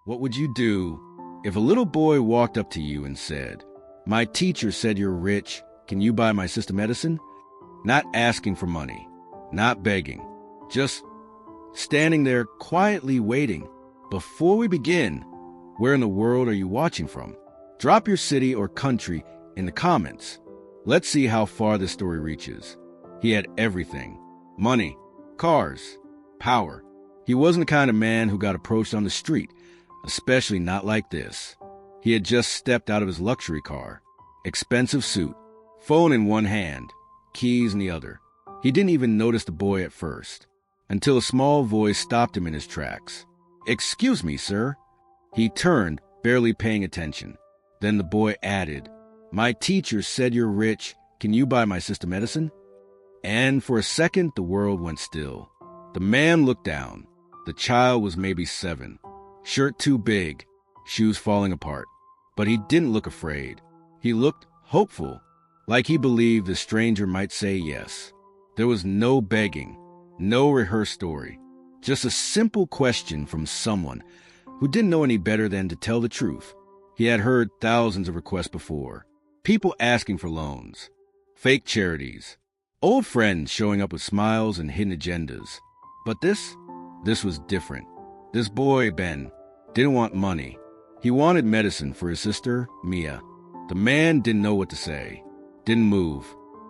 What would you do if a little boy walked up to you and said, "My teacher said you're rich. Can you buy my sister medicine?" Not asking for money, not begging, just standing there quietly waiting. Before we begin, where in the world are you watching from? Drop your city or country in the comments. Let's see how far this story reaches. He had everything: money, cars, power. He wasn't the kind of man who got approached on the street, especially not like this. He had just stepped out of his luxury car, expensive suit, phone in one hand, keys in the other. He didn't even notice the boy at first, until a small voice stopped him in his tracks. "Excuse me, sir." He turned, barely paying attention. Then the boy added, "My teacher said you're rich. Can you buy my sister medicine?" And for a second, the world went still. The man looked down. The child was maybe 7. Shirt too big, shoes falling apart. But he didn't look afraid. He looked hopeful, like he believed the stranger might say yes. There was no begging, no rehearsed story, just a simple question from someone who didn't know any better than to tell the truth. He had heard thousands of requests before. People asking for loans, fake charities, old friends showing up with smiles and hidden agendas. But this was different. This boy, Ben, didn't want money. He wanted medicine for his sister, Mia. The man didn't know what to say, didn't move,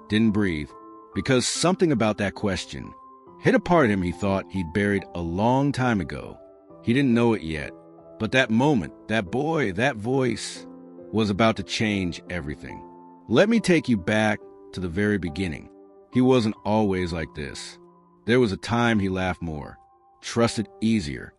didn't breathe, because something about that question hit a part of him he thought he'd buried a long time ago. He didn't know it yet, but that moment, that boy, that voice was about to change everything. Let me take you back to the very beginning. He wasn't always like this. There was a time he laughed more, trusted easier,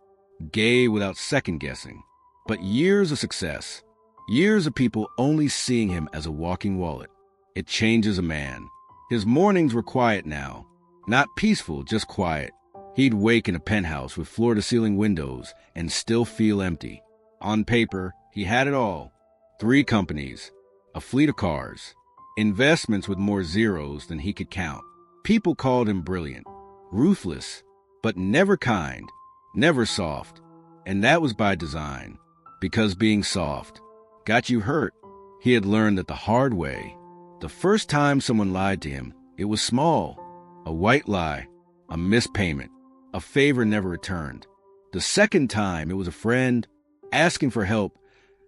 gave without second-guessing. But years of success, years of people only seeing him as a walking wallet, it changes a man. His mornings were quiet now, not peaceful, just quiet. He'd wake in a penthouse with floor-to-ceiling windows and still feel empty. On paper, he had it all: 3 companies, a fleet of cars, investments with more zeros than he could count. People called him brilliant, ruthless, but never kind, never soft. And that was by design, because being soft got you hurt. He had learned that the hard way. The first time someone lied to him, it was small: a white lie, a missed payment, a favor never returned. The second time, it was a friend asking for help,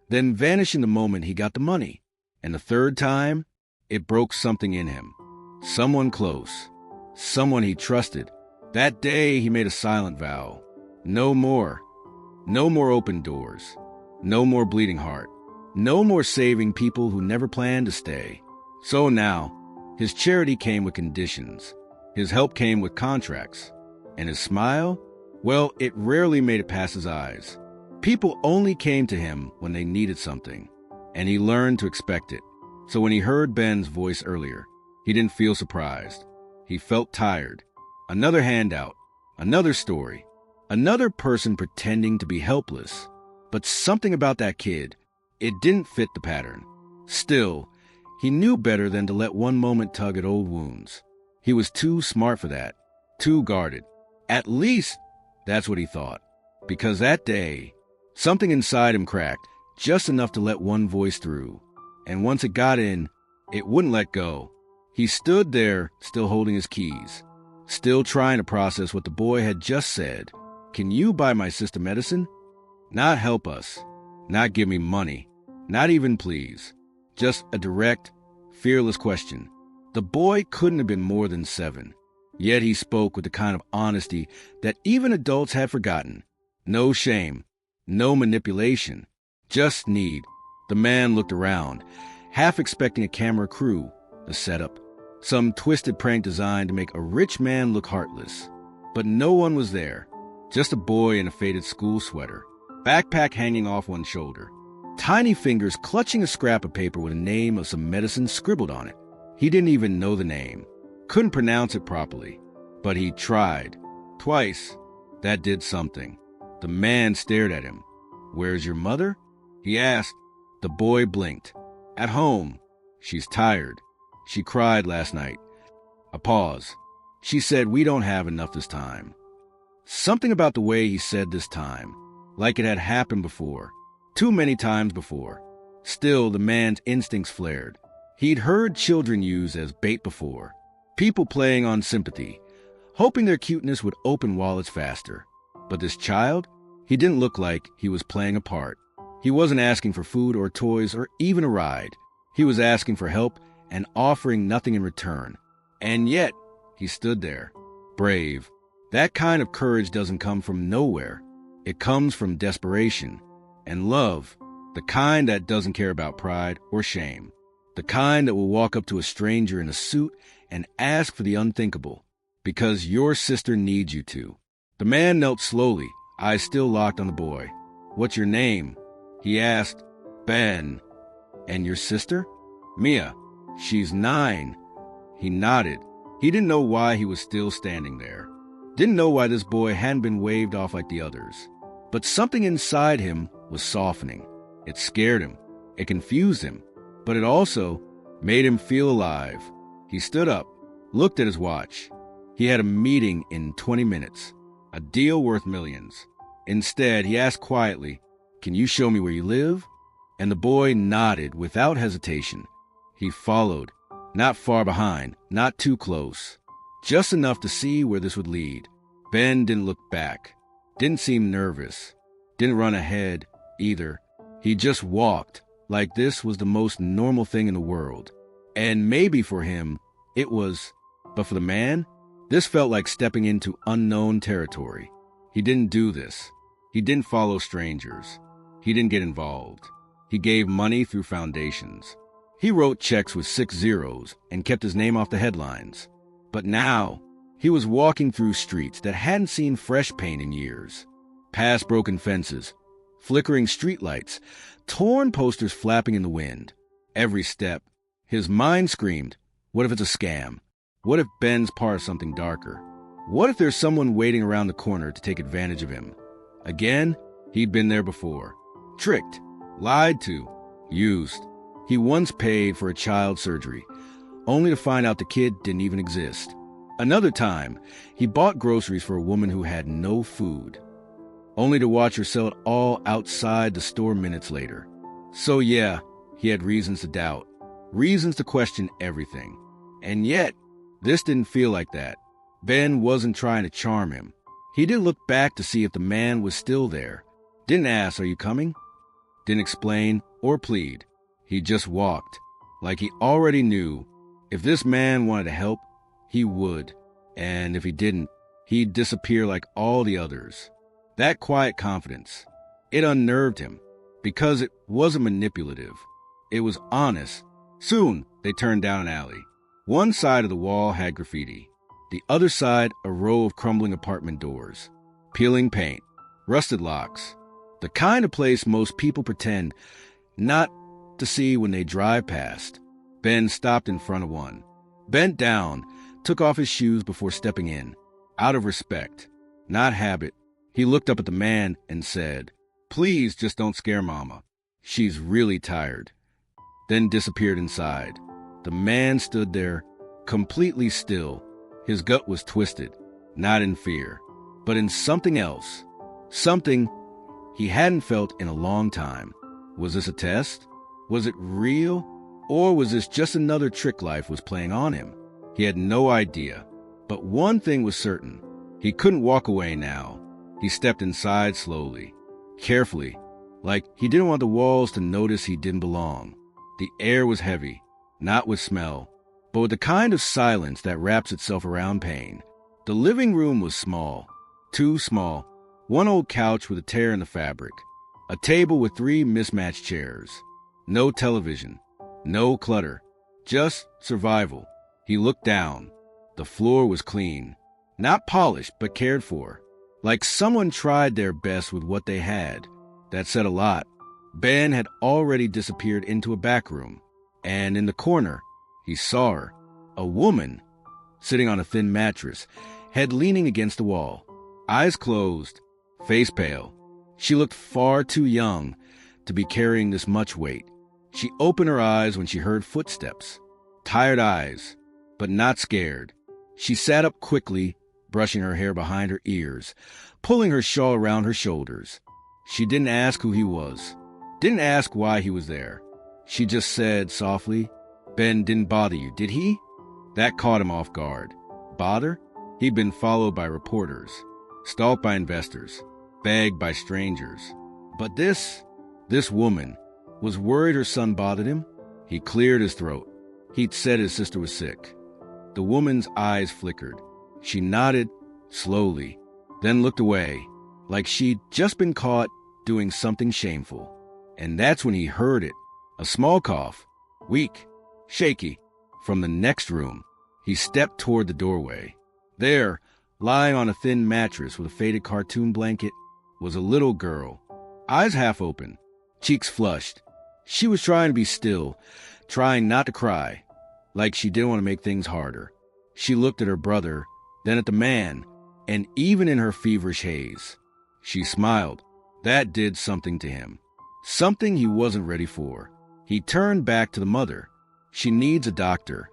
then vanishing the moment he got the money. And the third time, it broke something in him. Someone close, someone he trusted. That day, he made a silent vow: no more. No more open doors. No more bleeding heart. No more saving people who never planned to stay. So now, his charity came with conditions. His help came with contracts. And his smile? Well, it rarely made it past his eyes. People only came to him when they needed something, and he learned to expect it. So when he heard Ben's voice earlier, he didn't feel surprised. He felt tired. Another handout, another story, another person pretending to be helpless. But something about that kid, it didn't fit the pattern. Still, he knew better than to let one moment tug at old wounds. He was too smart for that, too guarded. At least, that's what he thought. Because that day, something inside him cracked, just enough to let one voice through. And once it got in, it wouldn't let go. He stood there, still holding his keys, still trying to process what the boy had just said. "Can you buy my sister medicine?" Not help us, not give me money, not even please. Just a direct, fearless question. The boy couldn't have been more than 7. Yet he spoke with the kind of honesty that even adults had forgotten. No shame, no manipulation, just need. The man looked around, half expecting a camera crew, a setup, some twisted prank designed to make a rich man look heartless. But no one was there. Just a boy in a faded school sweater, backpack hanging off one shoulder, tiny fingers clutching a scrap of paper with a name of some medicine scribbled on it. He didn't even know the name, couldn't pronounce it properly, but he tried. Twice. That did something. The man stared at him. "Where's your mother?" he asked. The boy blinked. "At home. She's tired. She cried last night." A pause. "She said we don't have enough this time." Something about the way he said this time, like it had happened before, too many times before. Still, the man's instincts flared. He'd heard children used as bait before, people playing on sympathy, hoping their cuteness would open wallets faster. But this child, he didn't look like he was playing a part. He wasn't asking for food or toys or even a ride. He was asking for help and offering nothing in return. And yet, he stood there, brave. That kind of courage doesn't come from nowhere. It comes from desperation and love, the kind that doesn't care about pride or shame, the kind that will walk up to a stranger in a suit and ask for the unthinkable, because your sister needs you to. The man knelt slowly, eyes still locked on the boy. "What's your name?" he asked. "Ben." "And your sister?" "Mia. She's 9. He nodded. He didn't know why he was still standing there. Didn't know why this boy hadn't been waved off like the others. But something inside him was softening. It scared him. It confused him. But it also made him feel alive. He stood up, looked at his watch. He had a meeting in 20 minutes, a deal worth millions. Instead, he asked quietly, "Can you show me where you live?" And the boy nodded without hesitation. He followed, not far behind, not too close, just enough to see where this would lead. Ben didn't look back, didn't seem nervous, didn't run ahead either. He just walked like this was the most normal thing in the world. And maybe for him, it was, but for the man, this felt like stepping into unknown territory. He didn't do this. He didn't follow strangers. He didn't get involved. He gave money through foundations. He wrote checks with 6 zeros and kept his name off the headlines. But now, he was walking through streets that hadn't seen fresh paint in years. Past broken fences, flickering streetlights, torn posters flapping in the wind. Every step, his mind screamed, what if it's a scam? What if Ben's part of something darker? What if there's someone waiting around the corner to take advantage of him? Again, he'd been there before. Tricked, lied to, used. He once paid for a child's surgery, only to find out the kid didn't even exist. Another time, he bought groceries for a woman who had no food, only to watch her sell it all outside the store minutes later. So yeah, he had reasons to doubt, reasons to question everything. And yet, this didn't feel like that. Ben wasn't trying to charm him. He didn't look back to see if the man was still there. Didn't ask, "Are you coming?" Didn't explain or plead. He just walked, like he already knew if this man wanted to help, he would. And if he didn't, he'd disappear like all the others. That quiet confidence, it unnerved him, because it wasn't manipulative. It was honest. Soon, they turned down an alley. One side of the wall had graffiti. The other side, a row of crumbling apartment doors. Peeling paint. Rusted locks. The kind of place most people pretend not to see when they drive past. Ben stopped in front of one. Bent down, took off his shoes before stepping in. Out of respect, not habit, he looked up at the man and said, "Please just don't scare Mama. She's really tired." Then disappeared inside. The man stood there, completely still. His gut was twisted, not in fear, but in something else. Something he hadn't felt in a long time. Was this a test? Was it real? Or was this just another trick life was playing on him? He had no idea. But one thing was certain. He couldn't walk away now. He stepped inside slowly, carefully, like he didn't want the walls to notice he didn't belong. The air was heavy, not with smell, but with the kind of silence that wraps itself around pain. The living room was small, too small. One old couch with a tear in the fabric. A table with 3 mismatched chairs. No television. No clutter. Just survival. He looked down. The floor was clean. Not polished, but cared for. Like someone tried their best with what they had. That said a lot. Ben had already disappeared into a back room. And in the corner, he saw her. A woman, sitting on a thin mattress, head leaning against the wall. Eyes closed, face pale. She looked far too young to be carrying this much weight. She opened her eyes when she heard footsteps. Tired eyes, but not scared. She sat up quickly, brushing her hair behind her ears, pulling her shawl around her shoulders. She didn't ask who he was, didn't ask why he was there. She just said softly, "Ben didn't bother you, did he?" That caught him off guard. Bother? He'd been followed by reporters, stalked by investors, begged by strangers. But this woman was worried her son bothered him. He cleared his throat. He'd said his sister was sick. The woman's eyes flickered. She nodded slowly, then looked away, like she'd just been caught doing something shameful. And that's when he heard it. A small cough, weak, shaky, from the next room. He stepped toward the doorway. There, lying on a thin mattress with a faded cartoon blanket, was a little girl, eyes half open, cheeks flushed. She was trying to be still, trying not to cry, like she didn't want to make things harder. She looked at her brother, then at the man, and even in her feverish haze, she smiled. That did something to him, something he wasn't ready for. He turned back to the mother. "She needs a doctor."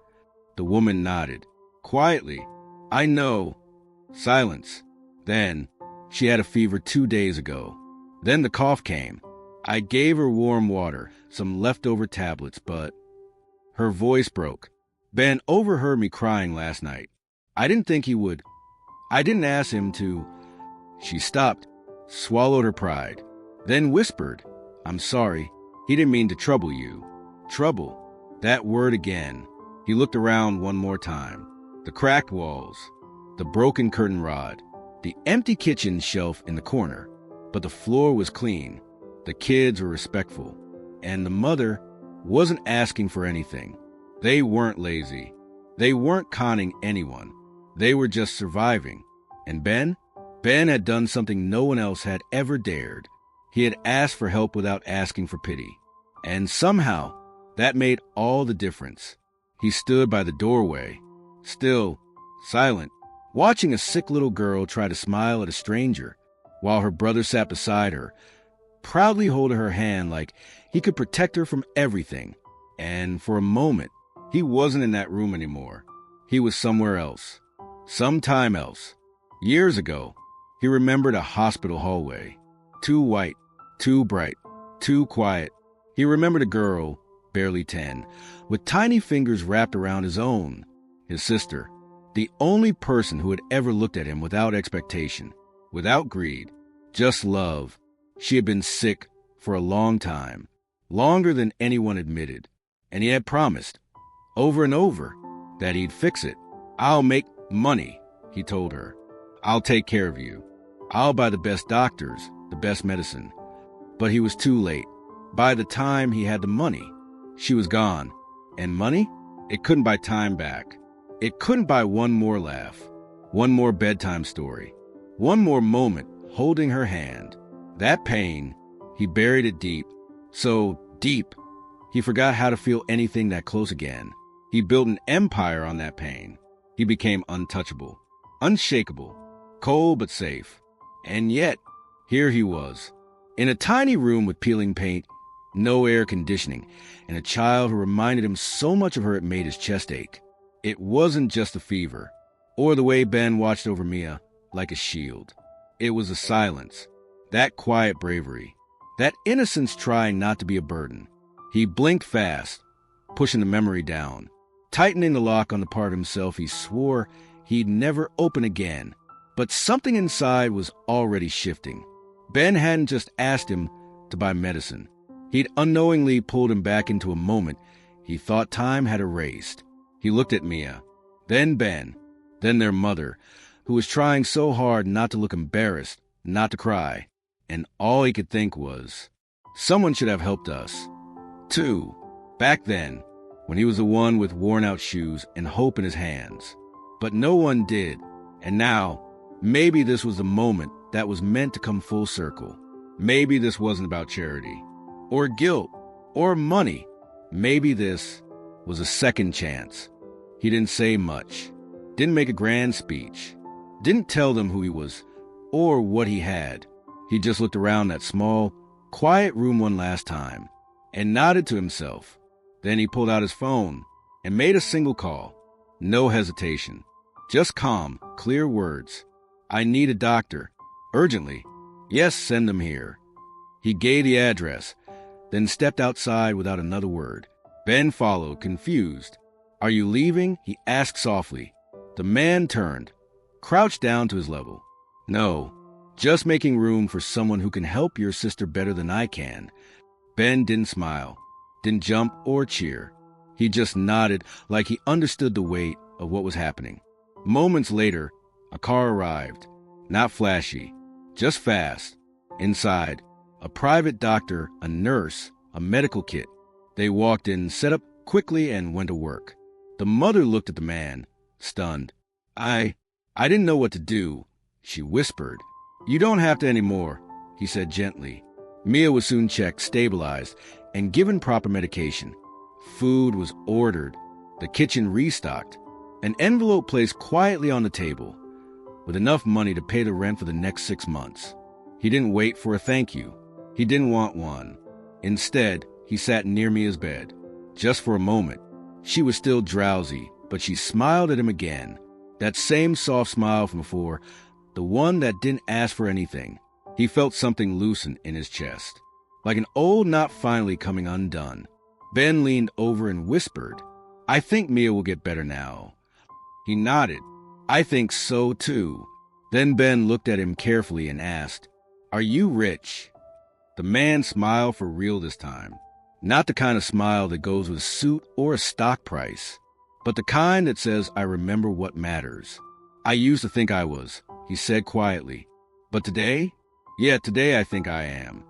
The woman nodded. Quietly, "I know." Silence. Then, "She had a fever 2 days ago." Then the cough came. "I gave her warm water, some leftover tablets, but..." Her voice broke. "Ben overheard me crying last night. I didn't think he would. I didn't ask him to..." She stopped, swallowed her pride, then whispered, "I'm sorry. He didn't mean to trouble you." Trouble. That word again. He looked around one more time. The cracked walls, the broken curtain rod, the empty kitchen shelf in the corner. But the floor was clean. The kids were respectful. And the mother wasn't asking for anything. They weren't lazy. They weren't conning anyone. They were just surviving. And Ben? Ben had done something no one else had ever dared. He had asked for help without asking for pity. And somehow, that made all the difference. He stood by the doorway, still, silent, watching a sick little girl try to smile at a stranger, while her brother sat beside her, proudly holding her hand like he could protect her from everything. And for a moment, he wasn't in that room anymore. He was somewhere else, sometime else. Years ago, he remembered a hospital hallway, too white, too bright, too quiet. He remembered a girl, barely 10, with tiny fingers wrapped around his own, his sister, the only person who had ever looked at him without expectation, without greed, just love. She had been sick for a long time, longer than anyone admitted, and he had promised, over and over, that he'd fix it. "I'll make money," he told her. "I'll take care of you. I'll buy the best doctors, the best medicine." But he was too late. By the time he had the money, she was gone. And money? It couldn't buy time back. It couldn't buy one more laugh, one more bedtime story, one more moment holding her hand. That pain, he buried it deep, so deep, he forgot how to feel anything that close again. He built an empire on that pain. He became untouchable, unshakable, cold but safe. And yet, here he was, in a tiny room with peeling paint, no air conditioning, and a child who reminded him so much of her it made his chest ache. It wasn't just the fever, or the way Ben watched over Mia like a shield. It was the silence, that quiet bravery, that innocence trying not to be a burden. He blinked fast, pushing the memory down, tightening the lock on the part of himself he swore he'd never open again. But something inside was already shifting. Ben hadn't just asked him to buy medicine. He'd unknowingly pulled him back into a moment he thought time had erased. He looked at Mia, then Ben, then their mother, who was trying so hard not to look embarrassed, not to cry. And all he could think was, someone should have helped us, too, back then, when he was the one with worn-out shoes and hope in his hands. But no one did. And now, maybe this was the moment that was meant to come full circle. Maybe this wasn't about charity, or guilt, or money. Maybe this was a second chance. He didn't say much, didn't make a grand speech, didn't tell them who he was or what he had. He just looked around that small, quiet room one last time and nodded to himself. Then he pulled out his phone and made a single call. No hesitation, just calm, clear words. "I need a doctor. Urgently. Yes, send them here." He gave the address, then stepped outside without another word. Ben followed, confused. "Are you leaving?" he asked softly. The man turned, crouched down to his level. "No, just making room for someone who can help your sister better than I can." Ben didn't smile, didn't jump or cheer. He just nodded like he understood the weight of what was happening. Moments later, a car arrived. Not flashy, just fast. Inside, a private doctor, a nurse, a medical kit. They walked in, set up quickly, and went to work. The mother looked at the man, stunned. I didn't know what to do," she whispered. "You don't have to anymore," he said gently. Mia was soon checked, stabilized, and given proper medication. Food was ordered, the kitchen restocked, an envelope placed quietly on the table, with enough money to pay the rent for the next 6 months. He didn't wait for a thank you. He didn't want one. Instead, he sat near Mia's bed. Just for a moment. She was still drowsy, but she smiled at him again. That same soft smile from before, the one that didn't ask for anything. He felt something loosen in his chest, like an old knot finally coming undone. Ben leaned over and whispered, "I think Mia will get better now." He nodded. "I think so too." Then Ben looked at him carefully and asked, "Are you rich?" The man smiled for real this time. Not the kind of smile that goes with a suit or a stock price, but the kind that says, "I remember what matters." "I used to think I was," he said quietly. "But today? Yeah, today I think I am."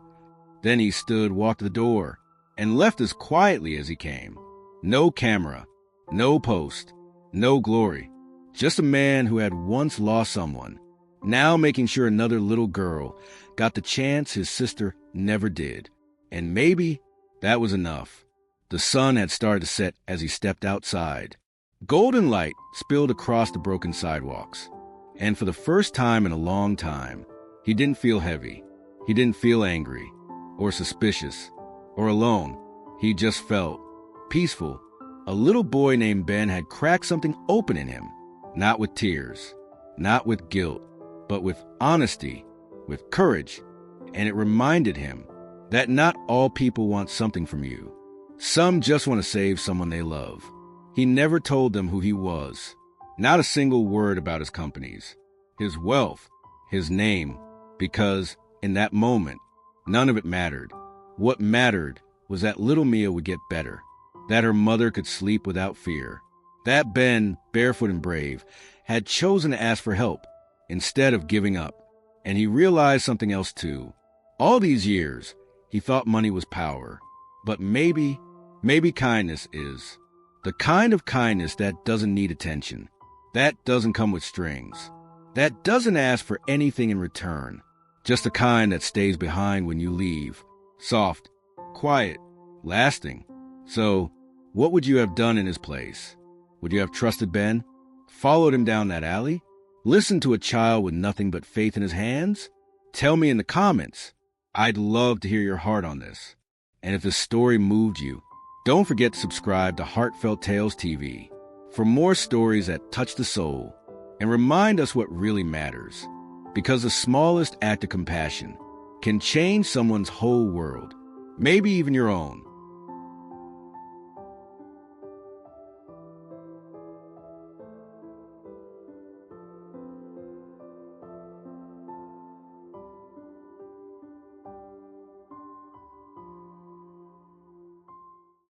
Then he stood, walked to the door, and left as quietly as he came. No camera, no post, no glory. Just a man who had once lost someone, now making sure another little girl got the chance his sister never did. And maybe that was enough. The sun had started to set as he stepped outside. Golden light spilled across the broken sidewalks. And for the first time in a long time, he didn't feel heavy. He didn't feel angry, or suspicious, or alone. He just felt peaceful. A little boy named Ben had cracked something open in him. Not with tears, not with guilt, but with honesty, with courage. And it reminded him that not all people want something from you. Some just want to save someone they love. He never told them who he was. Not a single word about his companies, his wealth, his name, because in that moment, none of it mattered. What mattered was that little Mia would get better, that her mother could sleep without fear, that Ben, barefoot and brave, had chosen to ask for help instead of giving up. And he realized something else too. All these years, he thought money was power. But maybe kindness is. The kind of kindness that doesn't need attention, that doesn't come with strings, that doesn't ask for anything in return. Just the kind that stays behind when you leave. Soft, quiet, lasting. So, what would you have done in his place? Would you have trusted Ben? Followed him down that alley? Listened to a child with nothing but faith in his hands? Tell me in the comments. I'd love to hear your heart on this. And if this story moved you, don't forget to subscribe to Heartfelt Tales TV for more stories that touch the soul and remind us what really matters. Because the smallest act of compassion can change someone's whole world, maybe even your own.